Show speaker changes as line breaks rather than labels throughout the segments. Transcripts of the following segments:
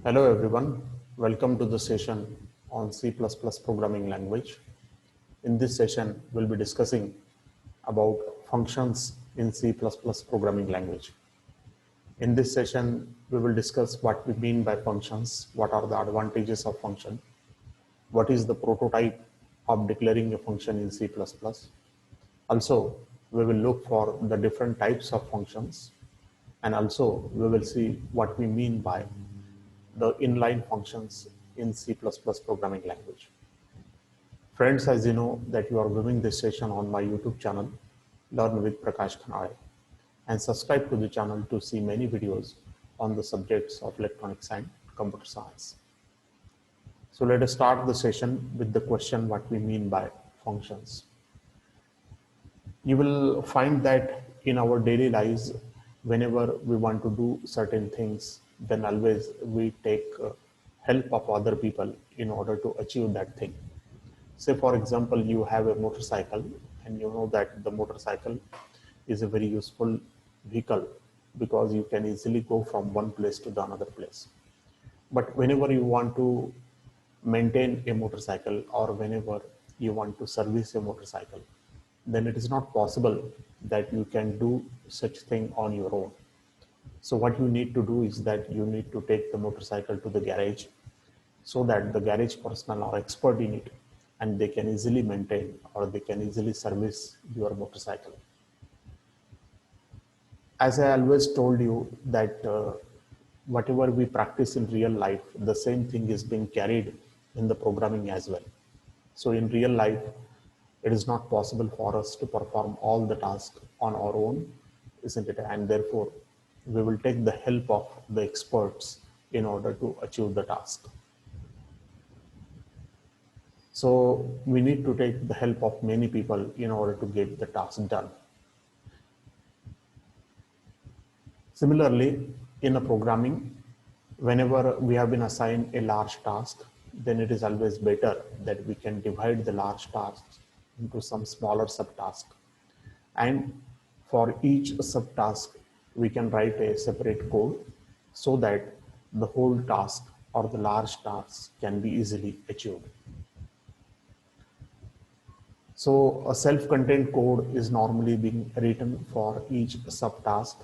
Hello everyone, welcome to the session on C++ programming language. In this session, we'll be discussing about functions in C++ programming language. In this session, we will discuss what we mean by functions, what are the advantages of function, what is the prototype of declaring a function in C++. Also, we will look for the different types of functions, and also we will see what we mean by the inline functions in C++ programming language. Friends, as you know that you are viewing this session on my YouTube channel, Learn with Prakash Khanade, and subscribe to the channel to see many videos on the subjects of electronics and computer science. So let us start the session with the question what we mean by functions. You will find that in our daily lives, whenever we want to do certain things, then always we take help of other people in order to achieve that thing. Say for example, you have a motorcycle and you know that the motorcycle is a very useful vehicle because you can easily go from one place to the another place. But whenever you want to maintain a motorcycle or whenever you want to service a motorcycle, then it is not possible that you can do such thing on your own. So what you need to do is that you need to take the motorcycle to the garage so that the garage personnel are expert in it and they can easily maintain or they can easily service your motorcycle. As I always told you that whatever we practice in real life, the same thing is being carried in the programming as well. So in real life, it is not possible for us to perform all the tasks on our own, isn't it? And therefore, we will take the help of the experts in order to achieve the task. So we need to take the help of many people in order to get the task done. Similarly, in a programming, whenever we have been assigned a large task, then it is always better that we can divide the large tasks into some smaller subtasks. And for each subtask, we can write a separate code so that the whole task or the large task can be easily achieved. So a self-contained code is normally being written for each subtask.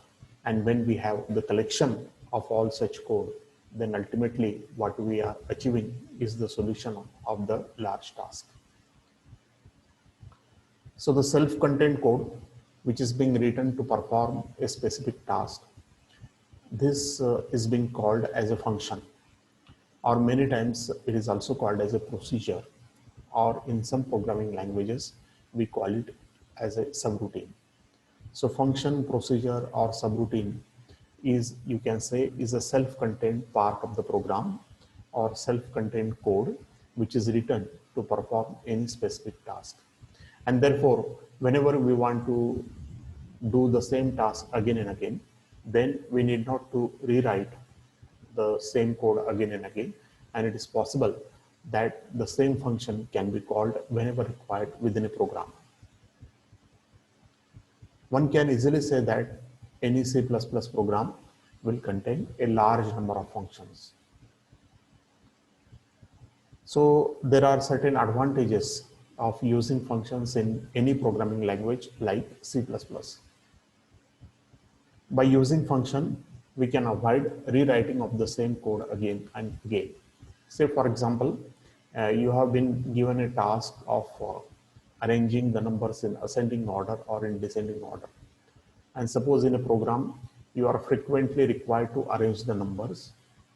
And when we have the collection of all such code, then ultimately what we are achieving is the solution of the large task. So the self-contained code, which is being written to perform a specific task, this is being called as a function, or many times it is also called as a procedure, or in some programming languages, we call it as a subroutine. So function, procedure, or subroutine is, you can say, is a self-contained part of the program or self-contained code which is written to perform any specific task. And therefore, whenever we want to do the same task again and again, then we need not to rewrite the same code again and again. And it is possible that the same function can be called whenever required within a program. One can easily say that any C++ program will contain a large number of functions. So there are certain advantages of using functions in any programming language like C++. By using function, we can avoid rewriting of the same code again and again. Say for example, you have been given a task of arranging the numbers in ascending order or in descending order. And suppose in a program, you are frequently required to arrange the numbers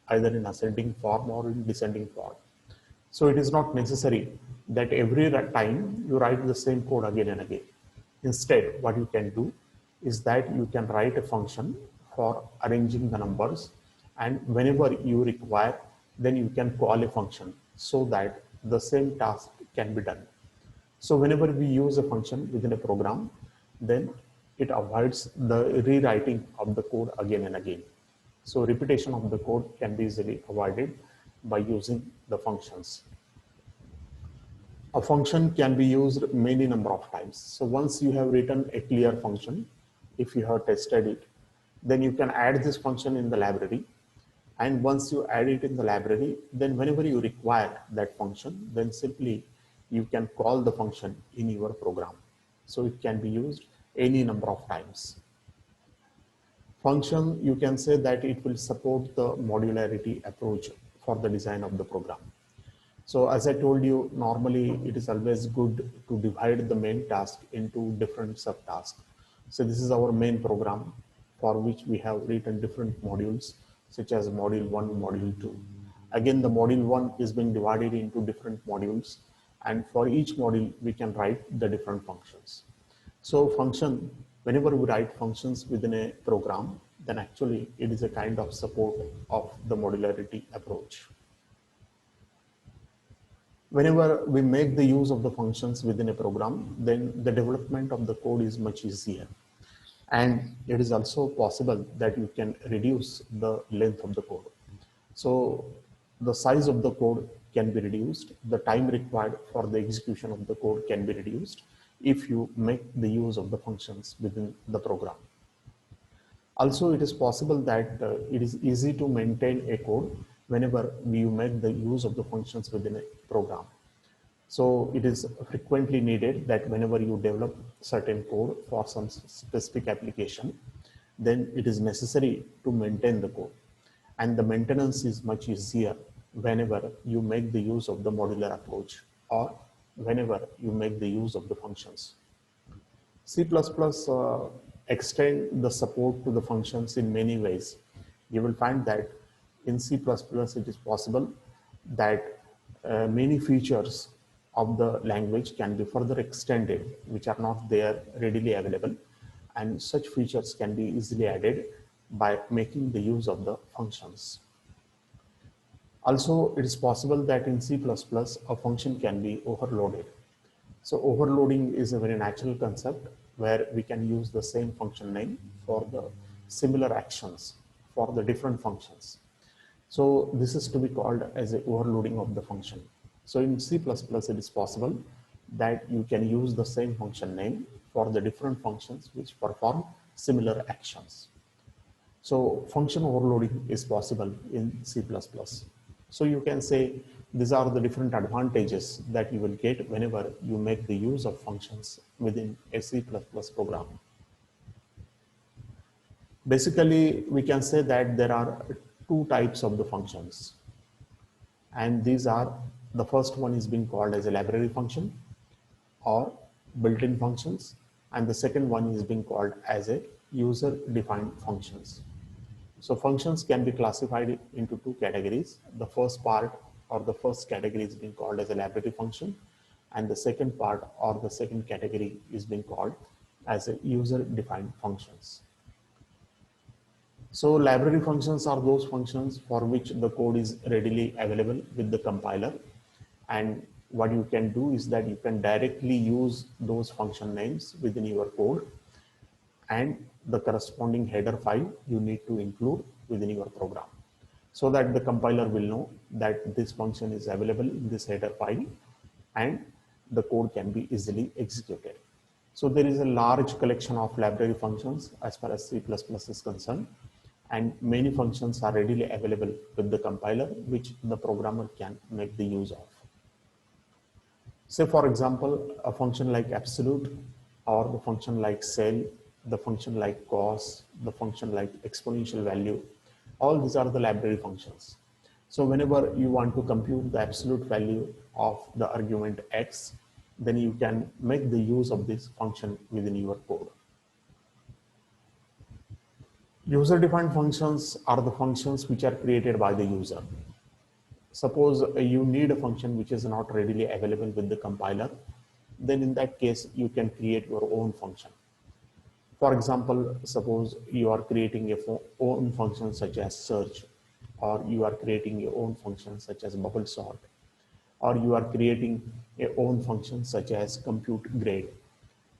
either in ascending form or in descending form. So it is not necessary that every time you write the same code again and again. Instead, what you can do is that you can write a function for arranging the numbers, and whenever you require, then you can call a function so that the same task can be done. So whenever we use a function within a program, then it avoids the rewriting of the code again and again. So repetition of the code can be easily avoided by using the functions. A function can be used many number of times. So once you have written a clear function, if you have tested it, then you can add this function in the library And once you add it in the library, then whenever you require that function, then simply you can call the function in your program. So it can be used any number of times. Function, you can say that it will support the modularity approach for the design of the program. So as I told you, normally it is always good to divide the main task into different subtasks. So this is our main program for which we have written different modules such as module 1, module 2. Again, the module 1 is being divided into different modules, and for each module we can write the different functions. So function, whenever we write functions within a program, then actually it is a kind of support of the modularity approach. Whenever we make the use of the functions within a program, then the development of the code is much easier. And it is also possible that you can reduce the length of the code. So the size of the code can be reduced, the time required for the execution of the code can be reduced if you make the use of the functions within the program. Also, it is possible that it is easy to maintain a code whenever you make the use of the functions within a program. So it is frequently needed that whenever you develop certain code for some specific application, then it is necessary to maintain the code. And the maintenance is much easier whenever you make the use of the modular approach or whenever you make the use of the functions. C++ extend the support to the functions in many ways. You will find that in C++ it is possible that many features of the language can be further extended, which are not there readily available, and such features can be easily added by making the use of the functions. Also, it is possible that in C++ a function can be overloaded. So overloading is a very natural concept where we can use the same function name for the similar actions for the different functions. So this is to be called as a overloading of the function. So in C++, it is possible that you can use the same function name for the different functions which perform similar actions. So function overloading is possible in C++. So you can say these are the different advantages that you will get whenever you make the use of functions within a C++ program. Basically, we can say that there are two types of the functions. And these are, the first one is being called as a library function or built-in functions. And the second one is being called as a user-defined functions. So functions can be classified into two categories. The first part or the first category is being called as a library function, and the second part or the second category is being called as a user-defined functions. So library functions are those functions for which the code is readily available with the compiler, and what you can do is that you can directly use those function names within your code, and the corresponding header file you need to include within your program so that the compiler will know that this function is available in this header file and the code can be easily executed. So there is a large collection of library functions as far as C++ is concerned, and many functions are readily available with the compiler which the programmer can make the use of. Say for example, a function like absolute, or the function like cell, the function like cos, the function like exponential value, all these are the library functions. So whenever you want to compute the absolute value of the argument x, then you can make the use of this function within your code. User-defined functions are the functions which are created by the user. Suppose you need a function which is not readily available with the compiler, then in that case you can create your own function. For example, suppose you are creating your own function such as search, or you are creating your own function such as bubble sort, or you are creating your own function such as compute grade.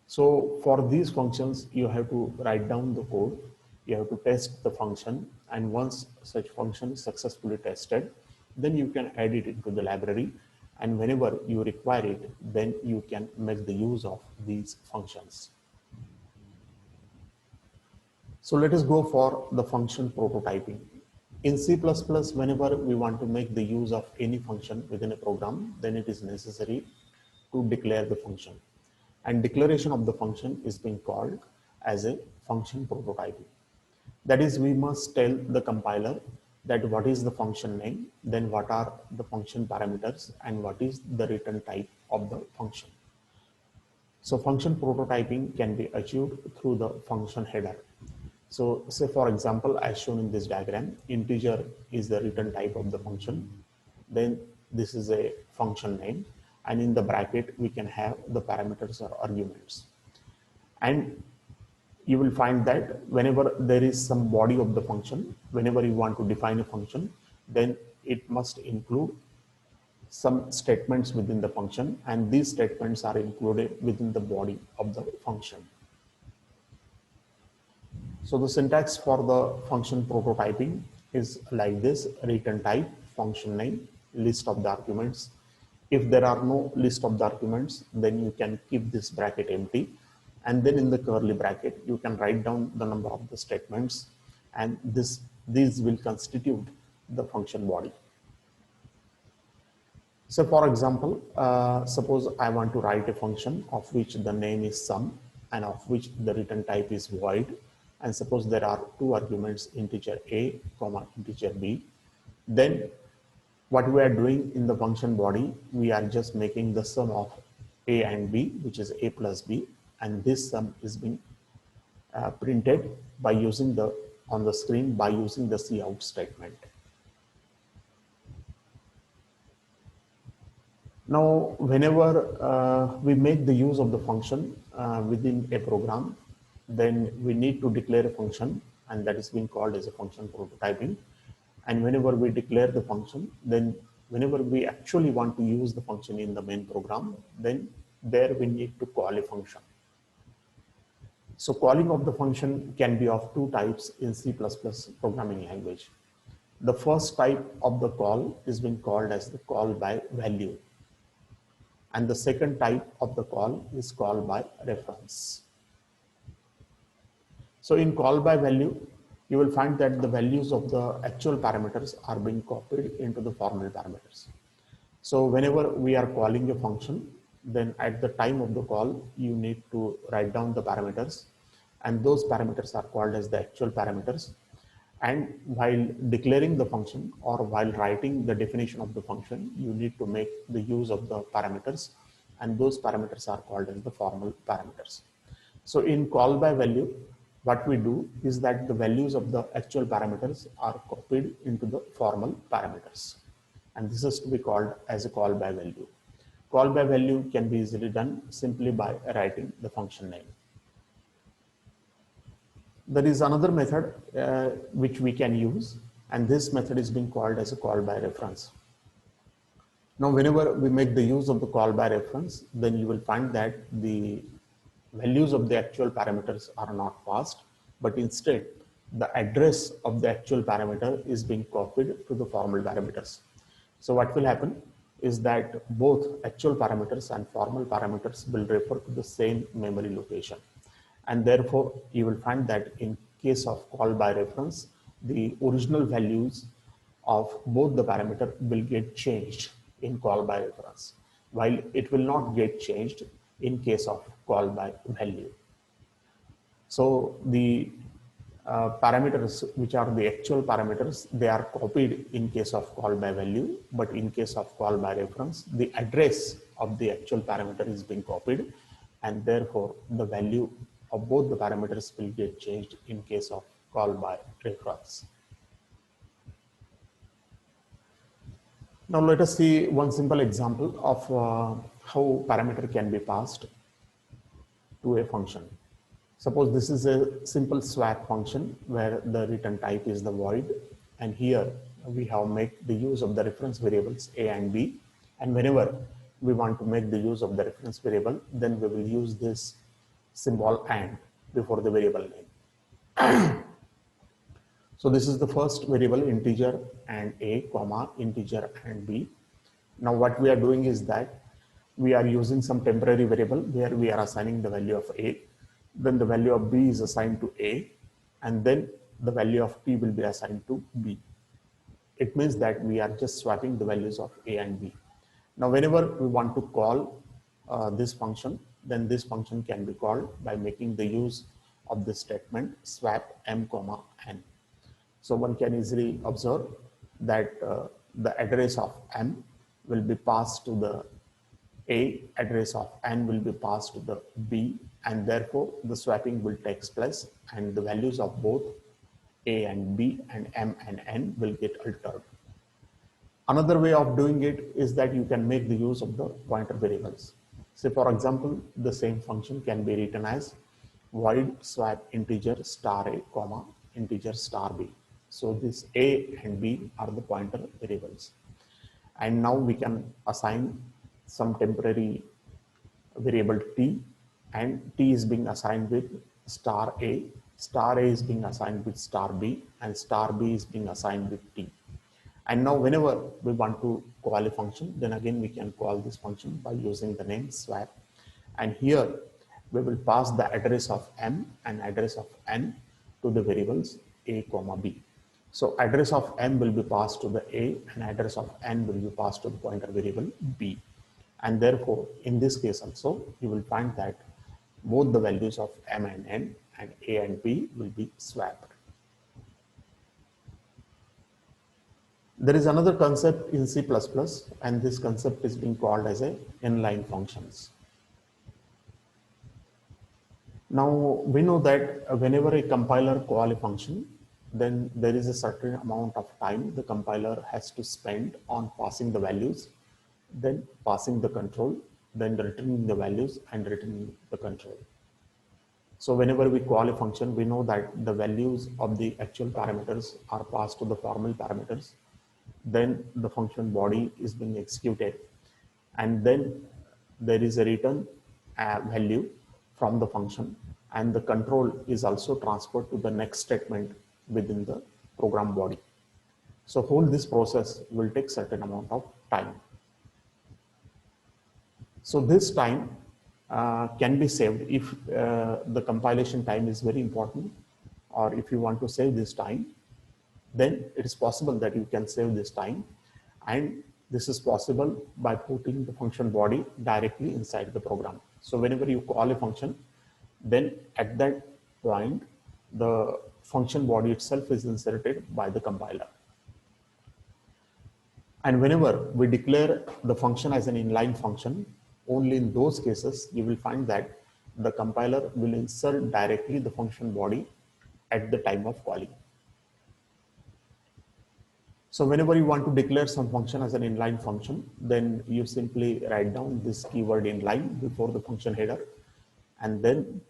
So for these functions, you have to write down the code, you have to test the function, and once such function is successfully tested, then you can add it into the library, and whenever you require it, then you can make the use of these functions. So let us go for the function prototyping. In C++, whenever we want to make the use of any function within a program, then it is necessary to declare the function. And declaration of the function is being called as a function prototyping. That is, we must tell the compiler that what is the function name, then what are the function parameters, and what is the return type of the function. So function prototyping can be achieved through the function header. So say for example, as shown in this diagram, integer is the return type of the function. Then this is a function name, and in the bracket we can have the parameters or arguments. And you will find that whenever there is some body of the function, whenever you want to define a function, then it must include some statements within the function, and these statements are included within the body of the function. So the syntax for the function prototyping is like this: return type, function name, list of the arguments. If there are no list of the arguments, then you can keep this bracket empty, and then in the curly bracket you can write down the number of the statements, and these will constitute the function body. So for example, suppose I want to write a function of which the name is sum and of which the return type is void, and suppose there are two arguments, integer a comma integer b. Then what we are doing in the function body, we are just making the sum of a and b, which is a plus b, and this sum is being printed by using on the screen by using the cout statement. Now, whenever we make the use of the function within a program, then we need to declare a function, and that is being called as a function prototyping. And whenever we declare the function, then whenever we actually want to use the function in the main program, then there we need to call a function. So calling of the function can be of two types in C++ programming language. The first type of the call is being called as the call by value, and the second type of the call is call by reference. So in call by value, you will find that the values of the actual parameters are being copied into the formal parameters. So whenever we are calling a function, then at the time of the call, you need to write down the parameters, and those parameters are called as the actual parameters. And while declaring the function or while writing the definition of the function, you need to make the use of the parameters, and those parameters are called as the formal parameters. So in call by value, what we do is that the values of the actual parameters are copied into the formal parameters, and this is to be called as a call by value. Call by value can be easily done simply by writing the function name. There is another method which we can use, and this method is being called as a call by reference. Now, whenever we make the use of the call by reference, then you will find that the values of the actual parameters are not passed, but instead the address of the actual parameter is being copied to the formal parameters. So what will happen is that both actual parameters and formal parameters will refer to the same memory location. And therefore, you will find that in case of call by reference, the original values of both the parameter will get changed in call by reference, while it will not get changed in case of call by value. So the parameters, which are the actual parameters, they are copied in case of call by value, but in case of call by reference, the address of the actual parameter is being copied, and therefore the value of both the parameters will get changed in case of call by reference. Now let us see one simple example of how parameter can be passed to a function. Suppose this is a simple swap function where the return type is the void, and here we have make the use of the reference variables a and b, and whenever we want to make the use of the reference variable, then we will use this symbol and before the variable name. So this is the first variable, integer and a comma integer and b. Now what we are doing is that we are using some temporary variable where we are assigning the value of a, then the value of b is assigned to a, and then the value of p will be assigned to b. it means that we are just swapping the values of a and b. Now, whenever we want to call this function, then this function can be called by making the use of the statement swap m comma n. So one can easily observe that the address of m will be passed to the a, address of n will be passed to the b, and therefore the swapping will take place and the values of both a and b and m and n will get altered. Another way of doing it is that you can make the use of the pointer variables. Say for example, the same function can be written as void swap integer star a comma integer star b. So this a and b are the pointer variables. And now we can assign some temporary variable t, and t is being assigned with star a is being assigned with star b, and star b is being assigned with t. And now whenever we want to call a function, then again we can call this function by using the name swap. And here we will pass the address of m and address of n to the variables a comma b. So address of m will be passed to the a and address of n will be passed to the pointer variable b. And therefore, in this case also, you will find that both the values of m and n and a and b will be swapped. There is another concept in C++, and this concept is being called as a inline functions. Now we know that whenever a compiler calls a function, then there is a certain amount of time the compiler has to spend on passing the values, then passing the control, then returning the values and returning the control. So whenever we call a function, we know that the values of the actual parameters are passed to the formal parameters. Then the function body is being executed, and then there is a return value from the function, and the control is also transferred to the next statement within the program body. So whole this process will take certain amount of time. So this time can be saved if the compilation time is very important, or if you want to save this time, then it is possible that you can save this time, and this is possible by putting the function body directly inside the program. So whenever you call a function, then at that point the function body itself is inserted by the compiler. And whenever we declare the function as an inline function, only in those cases you will find that the compiler will insert directly the function body at the time of calling. So whenever you want to declare some function as an inline function, then you simply write down this keyword inline before the function header, and then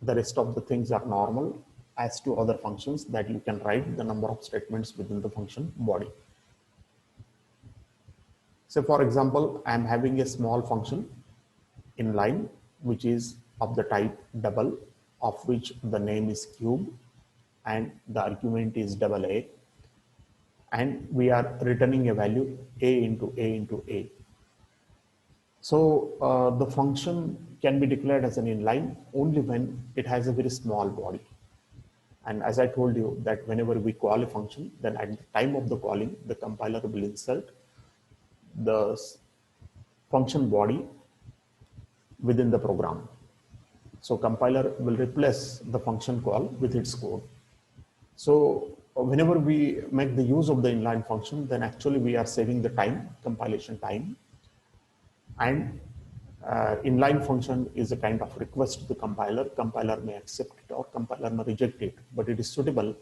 the rest of the things are normal as to other functions that you can write the number of statements within the function body. So for example, I am having a small function inline which is of the type double, of which the name is cube and the argument is double A, and we are returning a value a into a into a. So the function can be declared as an inline only when it has a very small body. And as I told you that whenever we call a function, then at the time of the calling, the compiler will insert the function body within the program. So compiler will replace the function call with its code. So whenever we make the use of the inline function, then actually we are saving the time, compilation time. And inline function is a kind of request to the compiler. Compiler may accept it or compiler may reject it, but it is suitable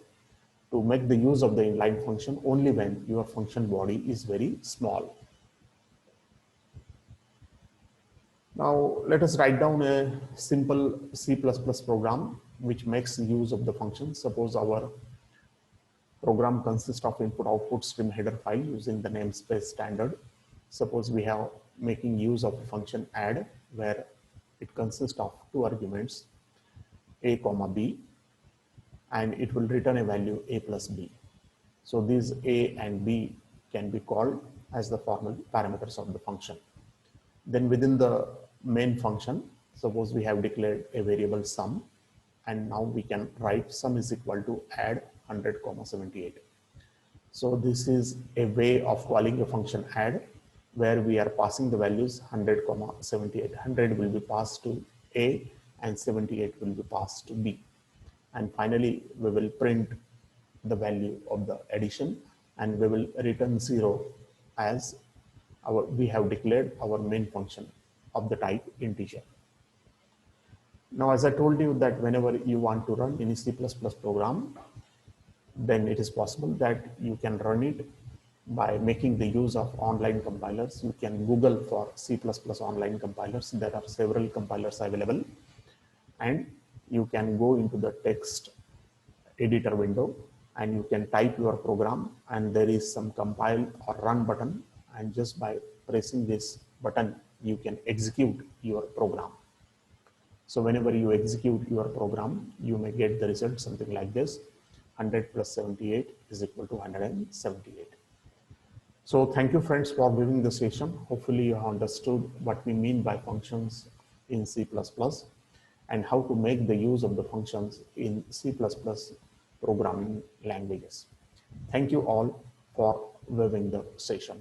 to make the use of the inline function only when your function body is very small. Now let us write down a simple C++ program which makes use of the function. Suppose our program consists of input-output stream header file using the namespace standard. Suppose we have making use of a function add, where it consists of two arguments a comma b, and it will return a value a plus b. So these a and b can be called as the formal parameters of the function. Then within the main function, suppose we have declared a variable sum, and now we can write sum is equal to add 100, 78. So this is a way of calling a function add, where we are passing the values 100, 78. 100 will be passed to A and 78 will be passed to B. And finally, we will print the value of the addition, and we will return 0 as we have declared our main function of the type integer. Now, as I told you that whenever you want to run any C++ program, then it is possible that you can run it by making the use of online compilers. You can Google for C++ online compilers. There are several compilers available, and you can go into the text editor window and you can type your program, and there is some compile or run button, and just by pressing this button you can execute your program. So whenever you execute your program, you may get the result something like this: 100 plus 78 is equal to 178. So thank you friends for viewing the session. Hopefully you have understood what we mean by functions in C++ and how to make the use of the functions in C++ programming languages. Thank you all for viewing the session.